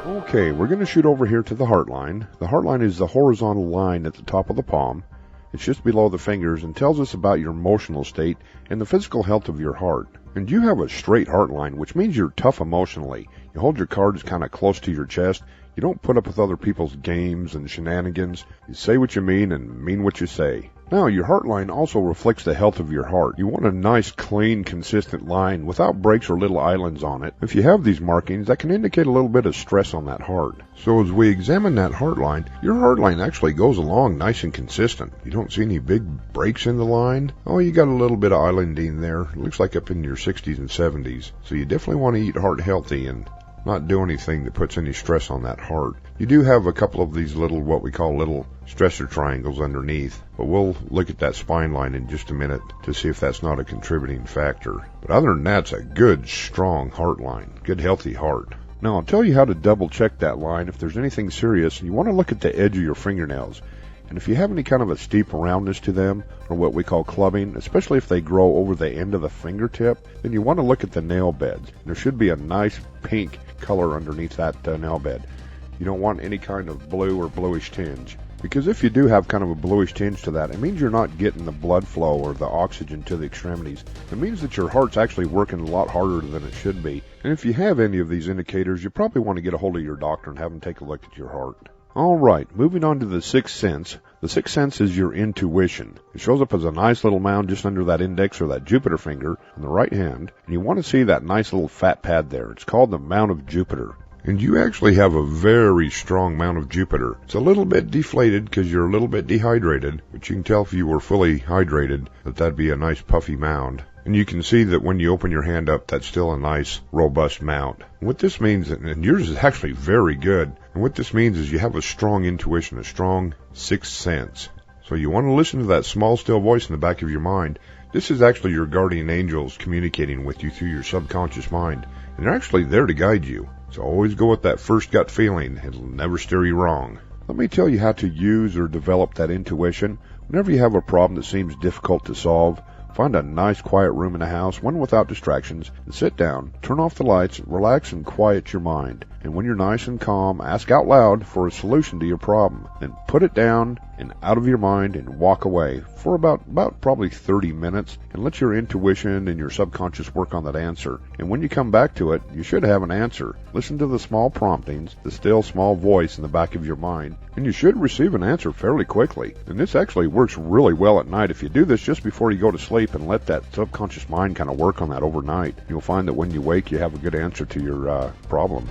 Okay, we're going to shoot over here to the heart line. The heart line is the horizontal line at the top of the palm. It's just below the fingers and tells us about your emotional state and the physical health of your heart. And you have a straight heart line, which means you're tough emotionally. You hold your cards kind of close to your chest. You don't put up with other people's games and shenanigans. You say what you mean and mean what you say. Now, your heart line also reflects the health of your heart. You want a nice, clean, consistent line without breaks or little islands on it. If you have these markings, that can indicate a little bit of stress on that heart. So as we examine that heart line, your heart line actually goes along nice and consistent. You don't see any big breaks in the line. Oh, you got a little bit of islanding there. It looks like up in your 60s and 70s. So you definitely want to eat heart healthy and not do anything that puts any stress on that heart. You do have a couple of these little, what we call little stressor triangles underneath, but we'll look at that spine line in just a minute to see if that's not a contributing factor. But other than that, it's a good, strong heart line, good, healthy heart. Now, I'll tell you how to double check that line if there's anything serious. You want to look at the edge of your fingernails. And if you have any kind of a steep roundness to them, or what we call clubbing, especially if they grow over the end of the fingertip, then you want to look at the nail beds. There should be a nice pink color underneath that nail bed. You don't want any kind of blue or bluish tinge. Because if you do have kind of a bluish tinge to that, it means you're not getting the blood flow or the oxygen to the extremities. It means that your heart's actually working a lot harder than it should be. And if you have any of these indicators, you probably want to get a hold of your doctor and have them take a look at your heart. All right, moving on to the sixth sense. The sixth sense is your intuition. It shows up as a nice little mound just under that index or that Jupiter finger on the right hand, and you want to see that nice little fat pad there. It's called the Mount of Jupiter. And you actually have a very strong Mount of Jupiter. It's a little bit deflated because you're a little bit dehydrated, but you can tell if you were fully hydrated that that'd be a nice puffy mound. And you can see that when you open your hand up, that's still a nice, robust mount. And what this means, and yours is actually very good, and what this means is you have a strong intuition, a strong sixth sense. So you want to listen to that small, still voice in the back of your mind. This is actually your guardian angels communicating with you through your subconscious mind. And they're actually there to guide you. So always go with that first gut feeling. It'll never steer you wrong. Let me tell you how to use or develop that intuition. Whenever you have a problem that seems difficult to solve, find a nice quiet room in the house, one without distractions, and sit down, turn off the lights, relax and quiet your mind. And when you're nice and calm, ask out loud for a solution to your problem. Then put it down and out of your mind and walk away for about probably 30 minutes and let your intuition and your subconscious work on that answer. And when you come back to it, you should have an answer. Listen to the small promptings, the still small voice in the back of your mind, and you should receive an answer fairly quickly. And this actually works really well at night. If you do this just before you go to sleep and let that subconscious mind kind of work on that overnight, you'll find that when you wake, you have a good answer to your problem.